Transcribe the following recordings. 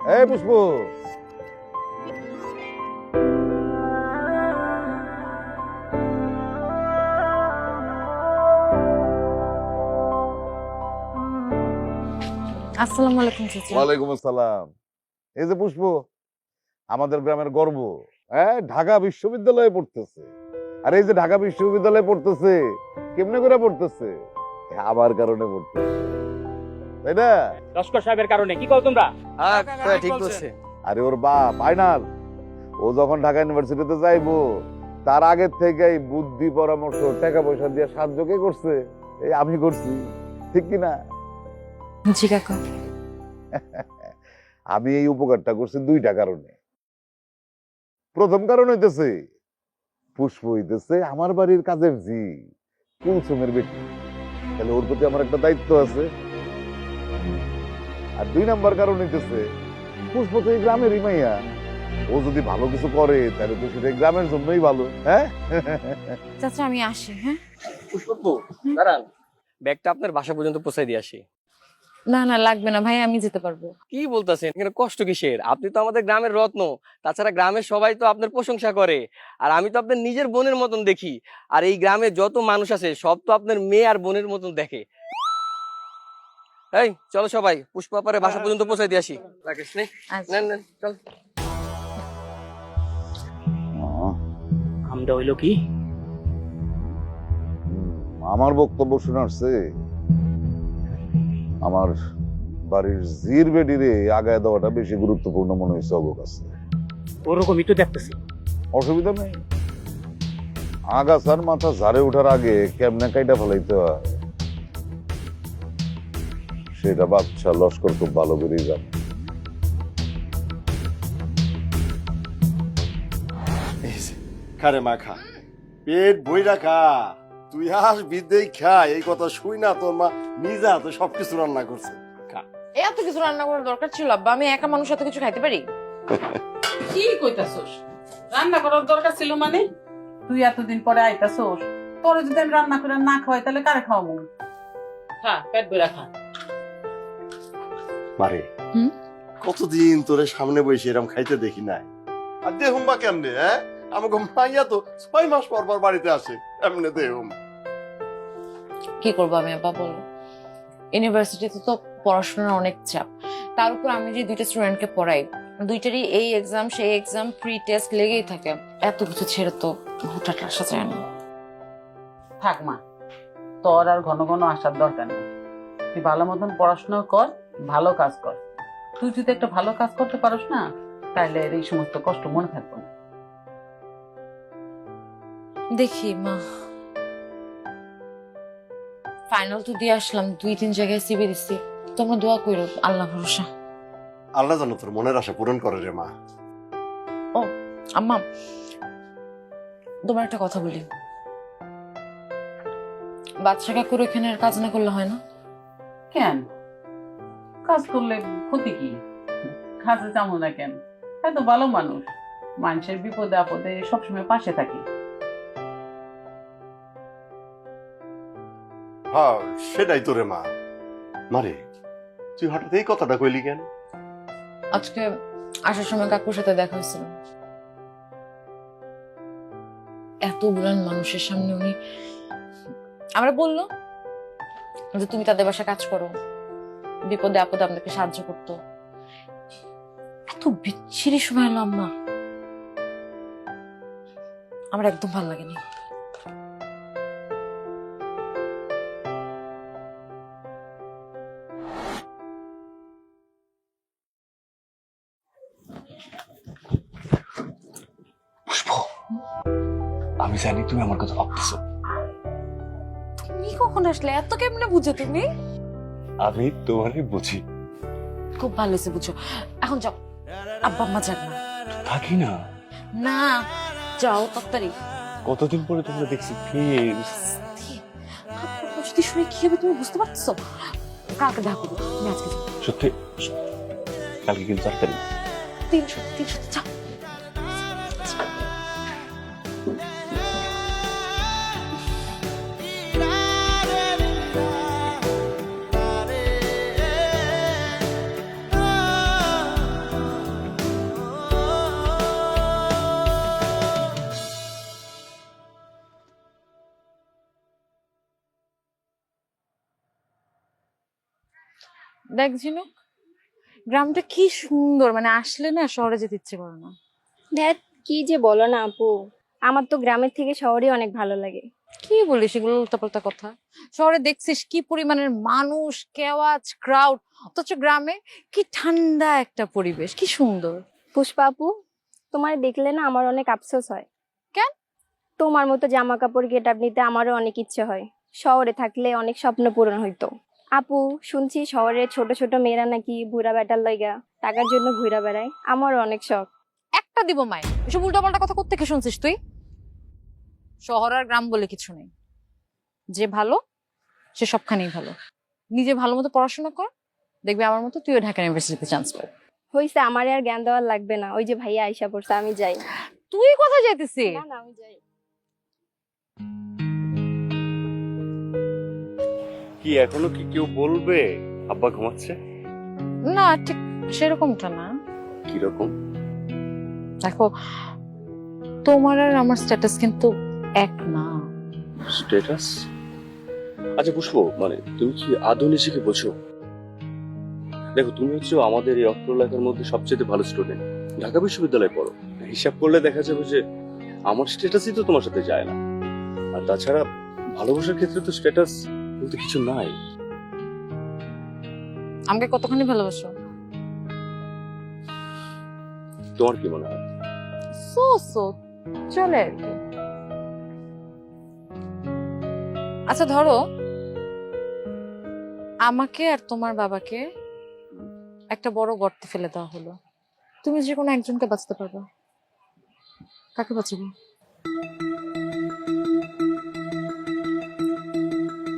এই পুষ্প, আসসালামু আলাইকুম চাচা। ওয়ালাইকুম আসসালাম। এই যে পুষ্প, আমাদের গ্রামের গর্ব, হ্যাঁ, ঢাকা বিশ্ববিদ্যালয়ে পড়তেছে। আর এই যে ঢাকা বিশ্ববিদ্যালয়ে পড়তেছে, কেমনে করে পড়তেছে? আমার কারণে পড়তেছে, তাই না? লস্কর সাহেবের কারণে। কি কও তোমরা? হ্যাঁ ঠিক বলছে। আরে ওর বাপ ফাইনাল, ও যখন ঢাকা ইউনিভার্সিটিতে যাইবো তার আগে থেকেই বুদ্ধি পরামর্শ টাকা পয়সা দিয়ে সাহায্য কে করছে? এই আমি করছি, ঠিক কি না? জি কাকা। আমি এই উপকারটা করছি দুইটা কারণে। প্রথম কারণ হইতেছে পুষ্প হইতেছে আমার বাড়ির কাজের জি, কুলসুমের বেটি, তাহলে ওর প্রতি আমার একটা দায়িত্ব আছে। আর দুই নাম্বার কারণ হইতেছে পুষ্প তো এই গ্রামেরই মাইয়া, ও যদি ভালো কিছু করে তাহলে তো সেটা গ্রামের জন্যই ভালো। হ্যাঁ চাচা আমি আসি। হ্যাঁ পুষ্পব্বু দাঁড়ান, ব্যাগটা আপনার বাসা পর্যন্ত পৌঁছে দিয়ে আসি। না না লাগবে না ভাই, আমি যেতে পারবো। কি বলতেছেন, এখানে কষ্ট কিসের? আপনি তো আমাদের গ্রামের রত্ন, তাছাড়া গ্রামের সবাই তো আপনার প্রশংসা করে। আর আমি তো আপনার নিজের বোনের মতন দেখি। আর এই গ্রামে যত মানুষ আছে সব তো আপনার মেয়ে আর বোনের মতন দেখে। এই চলো সবাই পুষ্পাপারে বাসা পর্যন্ত পৌঁছে দিয়ে আসি। রাকেশ নে, আচ্ছা। নেন নেন চল। আমটা হইলো কি? আমার বক্তব্য শোনাচ্ছে আমার বাড়ির জির বেডিরে আগায় দেওয়াটা বেশি গুরুত্বপূর্ণ মনে হয়েছে অবক আছে। ওরকমই তো দেখতেছি। অসুবিধা নেই, আগাছার মাথা ঝাড়ে ওঠার আগে কেমনে কাইটা ফেলাইতে হয় সেটা বাচ্চা লস্কর খুব ভালো করেই জানে। খারে মা খা, পেট বইরা খা, তুই হাস বিদেই খা। এই কথা শুই না তোর মা নিজে হাতে সবকিছু রান্না করছে। খা। এত কিছু রান্না করার দরকার ছিল আব্বা? আমি একা মানুষ এত কিছু খাইতে পারি? কি কইতাছস? রান্না করার দরকার ছিল মানে? তুই এতদিন পরে আইতাছস, তোরে যদি আমি রান্না করে না খাওয়াই তাহলে কারে খাওয়াবো? খা, পেট ভরে খা। মারে হুম? কতদিন তোরে সামনে বসে এরকম খাইতে দেখি নাই। আর দেহুম বা কেমনে? হ্যাঁ, আমাকে মাইয়া তো 6 মাস পর পর বাড়িতে আসে, এমনি দেহুম। কি করবো আমি আব্বা, বলো? ইউনিভার্সিটিতে তো পড়াশোনার অনেক চাপ, তার উপর আমি যে দুইটা স্টুডেন্টকে পড়াই, দুইটারই এই এক্সাম সেই এক্সাম, প্রি টেস্ট লেগেই থাকে। এত কিছু ছেড়ে তো হুটহাট আসা যায় না। থাক মা, তোর আর ঘন ঘন আসার দরকার নেই। তুই ভালো মতন পড়াশোনা কর, ভালো কাজ কর। তুই যদি একটা ভালো কাজ করতে পারস না, তাহলে এই সমস্ত কষ্ট মনে থাকবে না। দেখি মা, ফাইনাল তো দিয়ে আসলাম, 2-3 জায়গায় সিভি দিচ্ছি। তোমরা দোয়া করো, আল্লাহ ভরসা। আল্লাহ জানো তোর মনের আশা পূরণ করে রে মা। ও আম্মা, তোমার একটা কথা বলি। বাদশা কাকুর এখানে আর কাজ না করলে হয় না? কেন? কাজ করলে ক্ষতি কি? কাজে যাবো না কেন? এত ভালো মানুষ, মানুষের বিপদে আপদে সবসময় পাশে থাকি। হ্যাঁ সেটাই তো রে মা। মারে তুই হঠাৎ এই কথাটা কইলি কেন? আজকে আসার সময় কাকুর সাথে দেখা হয়েছিল। এতগুলান মানুষের সামনে উনি আমরা বললো যে তুমি তাদের বাসায় কাজ করো, বিপদে আপদে আপনাকে সাহায্য করতো। এত বিচ্ছিরি সময় এলো আম্মা, আমার একদম ভালো লাগেনি। আমি জানি তুমি আমার কথা ভাবতেছো। তুমি কখন আসলে? এত কেমনে বুঝো তুমি? আমি তোমারই বুঝি। খুব ভালো হয়েছে বুঝো। এখন যাও, আব্বা আম্মা যাক না। থাকি না। না যাও তাড়াতাড়ি। কতদিন পরে তোমরা দেখছি, প্লিজ। যদি শুনে কি হবে তুমি বুঝতে পারছো? কালকে দেখা করবো, আমি আজকে যাবো। সত্যি কালকে কিন্তু তাড়াতাড়ি। 300 যাও। দেখ ঝিনুক, গ্রামটা কি সুন্দর, মানে আসলে না শহরে যেতে ইচ্ছে করে না। ধ্যাত, কি যে বলো না আপু, আমার তো গ্রামের থেকে শহরে অনেক ভালো লাগে। কি বলিস এগুলো উল্টাপাল্টা কথা? শহরে দেখছিস কি পরিমাণের মানুষ, কেওয়াজ, ক্রাউড, অথচ গ্রামে কি ঠান্ডা একটা পরিবেশ, কি সুন্দর। পুষ্পা আপু, তোমার দেখলে না আমার অনেক আফসোস হয়। কেন? তোমার মতো জামা কাপড় গেট আপ নিতে আমারও অনেক ইচ্ছে হয়। শহরে থাকলে অনেক স্বপ্ন পূরণ হইতো। আপু, শুনছি শহরে ছোট ছোট মেয়েরা নাকি বুড়া বেটার লইগা টাকার জন্য ঘুরা বেড়ায়। আমারও অনেক শখ। একটা দিব মায়, এসব উল্টাপাল্টা কথা কোত্থেকে শুনছিস তুই? শহর আর গ্রাম বলে কিছু নেই, যে ভালো সে সবখানেই ভালো। নিজে ভালো মতো পড়াশোনা কর, দেখবি আমার মতো তুইও ঢাকা ইউনিভার্সিটিতে চান্স পাবি। হইছে, আমার আর জ্ঞান দেওয়ার লাগবে না। ওই যে ভাইয়া আইসা পড়ছে, আমি যাই। তুই কোথায় যাইতেছিস? না না, আমি যাই। কি এখনো কি কেউ বলবে আব্বা ঘুমাচ্ছে? না, ঠিক সেরকমটা না। কিরকম? দেখো, তোমার আর আমার স্ট্যাটাস কিন্তু এক না। স্ট্যাটাস? আচ্ছা পুষ্প, মানে তুমি কি আদৌ নিজেকে বোঝো? দেখো, তুমি হচ্ছে আমাদের এই অত্র এলাকার মধ্যে সবচেয়ে ভালো স্টুডেন্ট, ঢাকা বিশ্ববিদ্যালয়ে পড়ো। হিসাব করলে দেখা যাবে যে আমার স্ট্যাটাসই তো তোমার সাথে যায় না। আর তাছাড়া ভালোবাসার ক্ষেত্রে তো স্ট্যাটাস বলতে কিছু নাই। আমাকে কতখানি ভালোবাসো? তোমার কি মনে হয়? সো সো চলে আর কি। আচ্ছা ধরো, আমাকে আর তোমার বাবাকে একটা বড় গর্তে ফেলে দেওয়া হলো, তুমি যে কোনো একজনকে বাঁচতে পারবে, কাকে বাঁচাবো?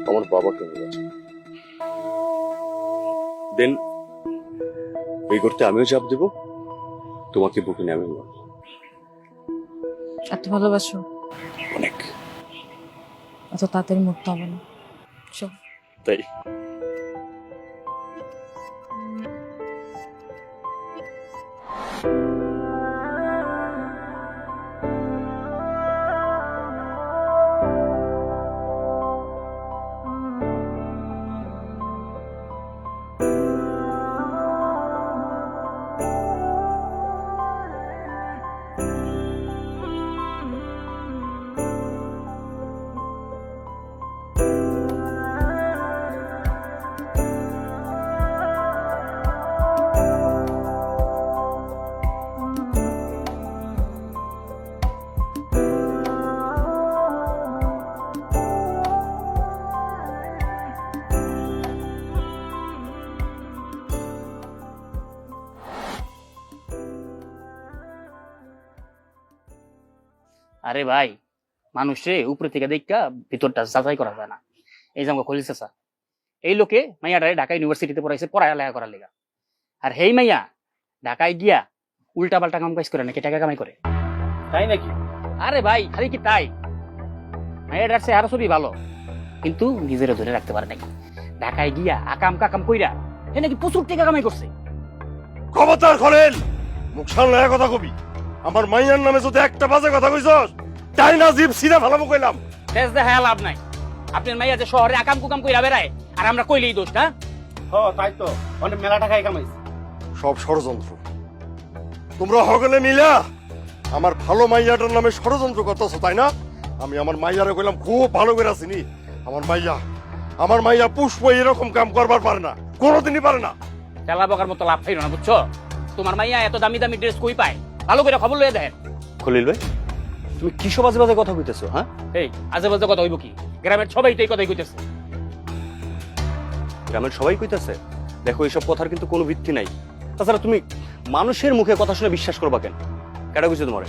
আমার বাবাকে আমি বাঁচাবো। দেন এই করতে আমিও চাপ দেবো, তোমাকে বুকে নিয়ে আমি মরবো। এত ভালোবাসো? অনেক। এত তাড়াতাড়ি মরতে হবে না, চল। তাই? আরে ভাই, মানুষে উপরে থেকে দেখা ভিতরটা যাচাই করা যায় না। এই যে আমাকে খলিল চাচা, এই লোকে মাইয়াটারে ঢাকা ইউনিভার্সিটিতে পড়াইছে পড়ালেখা করার লেগা। আর হেই মাইয়া ঢাকায় গিয়া উল্টা পাল্টা কাম কাজ করে নাকি টাকা কামাই করে। তাই নাকি? আরে ভাই, খালি কি তাই? মাইয়াটার চেহারা ছবি ভালো, কিন্তু নিজের ধরে রাখতে পারে নাকি। ঢাকায় গিয়া আকাম কাকাম কইরা হে নাকি প্রচুর টাকা কামাই করছে। খবরদার খলেল, মুখ সামলায় কথা কবি। আমার মাইয়ার নামে যদি একটা বাজে কথা কইছস, তাই না জিভ সিধা ভালো কইলাম। তেজ দেখা লাভ নাই। আপনার মাইয়া যে শহরে আকাম কুকাম কইরা বেড়ায়, আর আমরা কইলেই দোষ না? তাই তো, অনেক মেলা টাকাই কামাইছে। সব ষড়যন্ত্র। তোমরা হগলে মিলা আমার ভালো মাইয়াটার নামে ষড়যন্ত্র করতেছো, তাই না? আমি আমার মাইয়ারে কইলাম খুব ভালো করে চিনি। আমার মাইয়া পুষ্প এরকম কাম করবার পারে না, কোনোদিনই পারে না। তেলা বকার মতো লাভ খাইল না, বুঝছো? তোমার মাইয়া এত দামি দামি ড্রেস কই পায়? ভালো করে খবর লয়ে দেন। খলিল ভাই, তুমি কিসব বাজে বাজে কথা কইতেছো? হ্যাঁ, এই আজে বাজে কথা হইব কি? গ্রামের সবাই তো এই কথাই কইতেছে। গ্রামের সবাই কইতাছে? দেখো, এইসব কথার কিন্তু কোনো ভিত্তি নাই। তাছাড়া তুমি মানুষের মুখে কথা শুনে বিশ্বাস করবা কেন? কেডা কইছে তোমারে?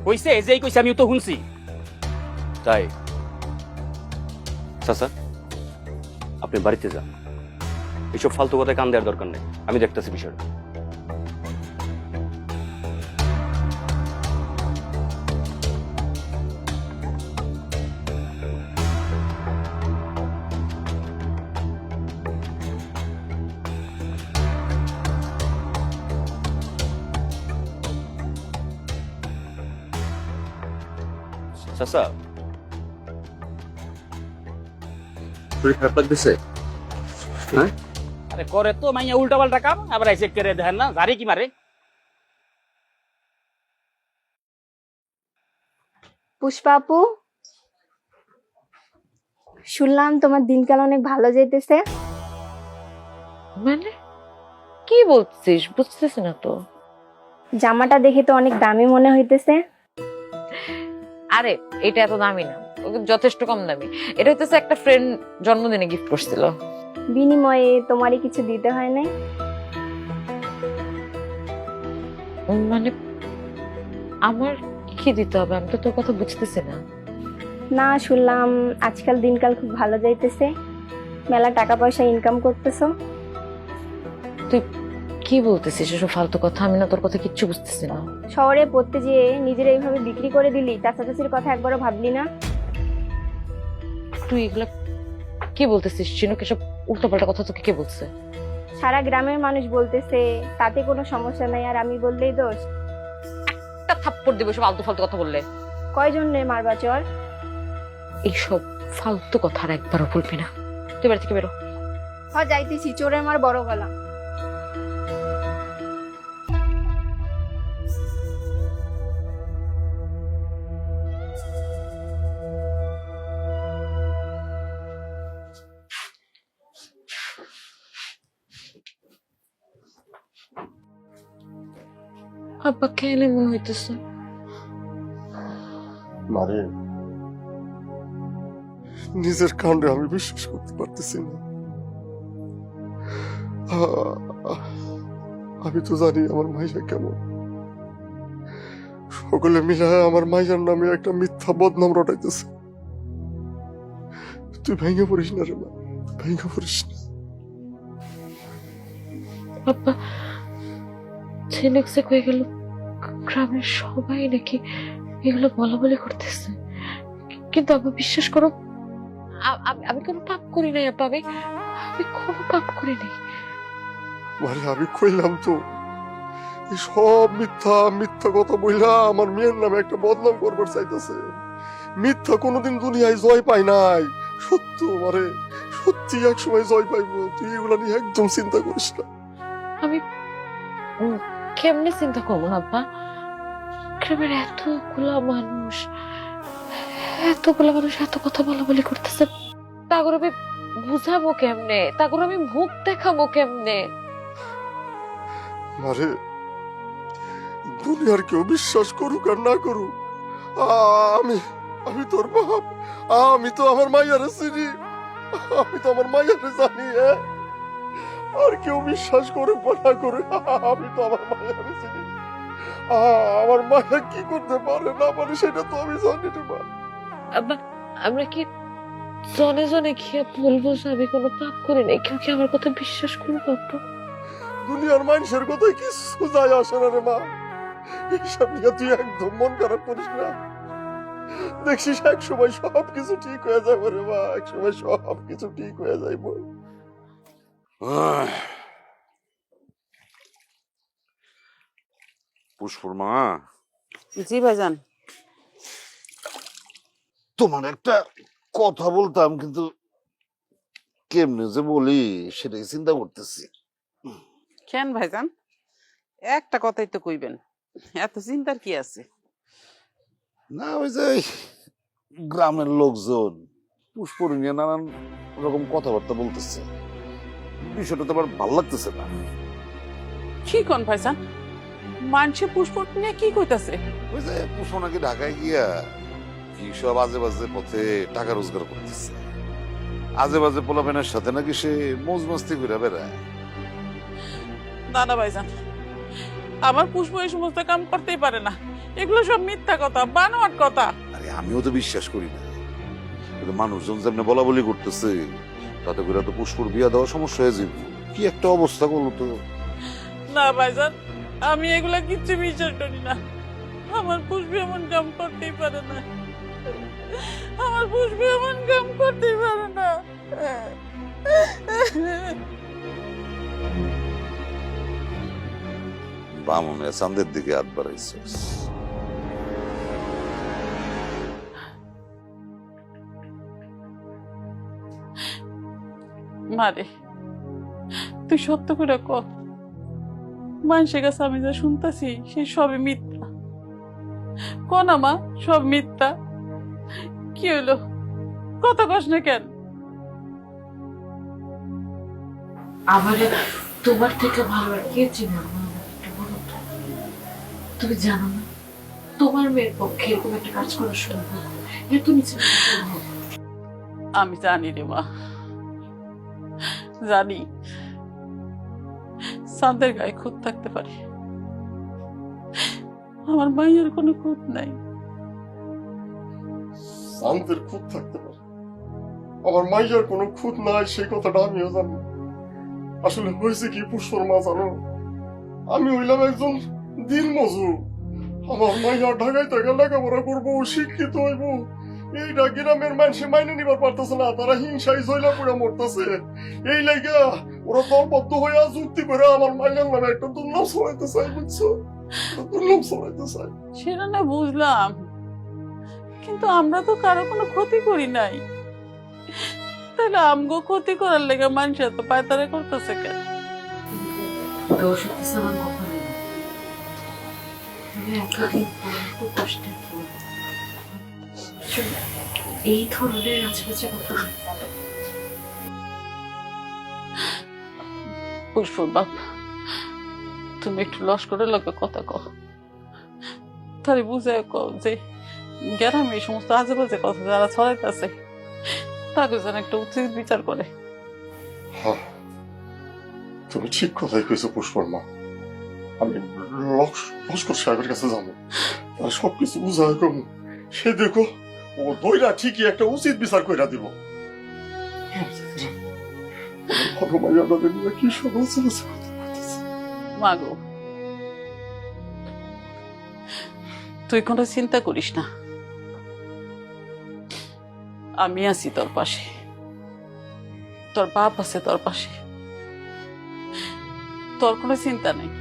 কইছে যেই কইছে, আমিও তো শুনছি। তাই? চাচা, আপনি বাড়িতে যান, এইসব ফালতু কথায় কান দেওয়ার দরকার নেই, আমি দেখতেছি বিষয়টা। চাচা, শরীর খারাপ লাগতেছে? হ্যাঁ, আরে করে তো মাইয়া উল্টা পাল্টা কাম, আবার আইসে করে দেখেন না জারি কি মারে। পুষ্পা আপু, শুনলাম তোমার দিনকাল অনেক ভালো যাইতেছে। মানে কি বলছিস, বুঝতেছি না তো। জামাটা দেখে তো অনেক দামি মনে হইতেছে। আরে এটা এত দামি না, যথেষ্ট কম দামি। এটা হইতেছে একটা ফ্রেন্ড জন্মদিনে গিফট করছিল। বিনিময়ে তোমারই কিছু দিতে হয় নাই? মানে আমার কি দিতে হবে, আমি তো তোর কথা বুঝতেছি না। না, শুনলাম আজকাল দিনকাল খুব ভালো যাইতেছে, মেলা টাকা পয়সা ইনকাম করতেছো। তুই কি বলতেছিস এসব ফালতু কথা? আমি না তোর কথা কিচ্ছু বুঝতেছি না। শহরে পড়তে যেয়ে নিজের এইভাবে বিক্রি করে দিলি, চাচা চাচির কথা একবারও ভাবলি না? তুই এগুলা কি বলতেছিস চিনুক? এসব উল্টোপাল্টা কথা তোকে কে বলছে? সারা গ্রামের মানুষ বলতেছে তাতে কোনো সমস্যা নাই, আর আমি বললেই দোষ। একটা থাপ্পড় দিব এসব আলতু ফালতু কথা বললে। কয়জনে মারবা চর? এইসব ফালতু কথা আর একবারও বলবি না। তুই বাড়ি থেকে বেরো। যাইতেছি, চোরে আমার বড় গলা। আব্বা কেন এমন হইতেছে? মারে, নিজের কাণ্ডে আমি বিশ্বাস করতে পারতেছি না। আমি তো জানি আমার মাইয়া কেমন। সকলে মিলে আমার মাইয়ার নামে একটা মিথ্যা বদনাম রটাইতেছে। তুই ভেঙে পড়িস না রে মা, ভেঙে পড়িস না। আব্বা ছেলেক্সে হয়ে গেল, গ্রামের সবাই নাকি এগুলো বলা বলি করতেছে। কিন্তু আব্বা বিশ্বাস করো, আমি কোনো পাপ করি নাই আব্বা, আমি কোনো পাপ করি নাই। মারে, আমি কইলাম তো, এই সব মিথ্যা মিথ্যা কথা বইলা আমার মেয়ের নামে একটা বদনাম করবার চাইতেছে। মিথ্যা কোনোদিন দুনিয়ায় জয় পায় নাই, সত্য মারে, সত্যি এক সময় জয় পাইবো। তুই এগুলা নিয়ে একদম চিন্তা করিস না। আমি কেমনে চিন্তা করবো না আব্বা? গ্রামের এতগুলা মানুষ এত কথা বলা বলি করতেছে, তাগর আমি বুঝাবো কেমনে? তাগর আমি মুখ দেখাবো কেমনে? মারে, দুনিয়ার কেউ বিশ্বাস করুক আর না করুক, আমি আমি তোর বাপ, আমি তো আমার মাইয়ারে চিনি, আমি তো আমার মাইয়ারে জানি। আর কেউ বিশ্বাস করুক বা না করুক, আমি তো আমার মাইয়ারে চিনি। আমার মায়া কি করতে পারে না পারে সেটা তো আমি জানি রে মা। আব্বা আমরা কি জনে জনে গিয়ে বলবো যে আমি কোনো পাপ করি নাই? কেউ কি আমার কথা বিশ্বাস করবে আব্বা? দুনিয়ার মানুষের কথায় কিছু যায় আসে না রে মা। এইসব নিয়ে তুই একদম মন খারাপ করিস না। দেখছিস এক সময় সব কিছু ঠিক হয়ে যাবে রে মা, এক সময় সব কিছু ঠিক হয়ে যাইব। পুষ্পর মা, জি ভাইজান। তোমার একটা কথা বলতাম, কিন্তু কেমনে যে বলি সেটাই চিন্তা করতেছি। কেন ভাইজান, একটা কথাই তো কইবেন, এত চিন্তার কি আছে? না, ওই যে গ্রামের লোকজন পুষ্পর নিয়ে নানান রকম কথাবার্তা বলতেছে, বিষয়টা তো আবার ভালো লাগতেছে না। কি কোন ভাইজান, মানুষে পুষ্প নিয়ে কি কইতাছে? ওই যে পুষ্প নাকি ঢাকায় গিয়া কি সব আজে বাজে পথে টাকা রোজগার করতেছে, আজে বাজে পোলাপেনের সাথে নাকি সে মৌজ মস্তি ঘুরে বেড়ায়। না না ভাইজান, আমার পুষ্প এই সমস্ত কাম করতেই পারে না, এগুলো সব মিথ্যা কথা, বানোয়াট কথা। আরে আমিও তো বিশ্বাস করি না, কিন্তু মানুষজন যেমনি বলা বলি করতেছে তাতে করে তো পুষ্পর বিয়া দেওয়া সমস্যা হয়ে যাবে। কি একটা অবস্থা করলো তো। না ভাইজান, আমি এগুলা কিচ্ছু বিশ্বাস করি না। আমার পুষ্প এমন কাম করতেই পারে না, আমার পুষ্প এমন কাম করতেই পারে না। বামনে চাঁদের দিকে হাত বাড়াইছে। মারে, তুই সত্য করে ক, মানুষের কাছে আমি যা শুনতেছি সে সবই মিথ্যা। ক না মা, সব মিথ্যা। কি হইলো, কথা কস না কেন? আমারে তোমার থেকে ভালো আর কে চিনে আমার, একটু বলো তো। তুমি জানো না তোমার মেয়ের পক্ষে এরকম একটা কাজ করা সম্ভব? এত নিচে সম্ভব? আমি জানি রে মা, জানি চাঁদের গায়ে খুঁত থাকতে পারে, আমার মায়ের কোনো খুঁত নাই। শান্তির খুঁত থাকতে পারে, আমার মাইয়ার কোনো খুঁত নাই, সেই কথাটা আমিও জানি। আসলে হয়েছে কি পুষ্পর মা জানো, আমি হইলাম একজন দিনমজুর। আমার মাইয়া ঢাকায় টাকা লেখাপড়া করবো, শিক্ষিত হইব, এইটা গ্রামের মানুষে মাইনে নিবার পারতেছে না, তারা হিংসায় জয়লা করে মরতেছে। এই লাইগা ওরা দলবদ্ধ হইয়া যুক্তি করে আমার মাইয়ার নামে একটা দুর্নাম ছড়াইতে চাই, বুঝছো? দুর্নাম ছড়াইতে চাই। সেটা না বুঝলাম, কিন্তু আমরা তো কারো কোনো ক্ষতি করি নাই, তাহলে আমগো ক্ষতি করার লেগে মানুষ এত পায়তারা করতেছে কেন? দোষ হচ্ছে আমার কপালে। আমি এতদিন পর খুব কষ্টের পর এই ধরনের আশেপাশে কথা। পুষ্পর বাপ, তুমি একটু লস্করের লোকের কথা কও, তাহলে বুঝে কও যে গ্রামে এই সমস্ত আজে বাজে কথা যারা ছড়াইতেছে তাকে যেন একটা উচিত বিচার করে। হ্যাঁ, তুমি ঠিক কথাই কইছো পুষ্পর মা। আমি লস্কর সাহেবের কাছে যাবো, আর সবকিছু বুঝাই কম। সে দেখো ও দইরা ঠিকই একটা উচিত বিচার কইরা দিব। ভালো মাইয়াটা নিয়ে কি সব আছে মাগো, তুই কোনো চিন্তা করিস না, আমি আছি তোর পাশে, তোর বাপ আছে তোর পাশে, তোর কোনো চিন্তা নেই।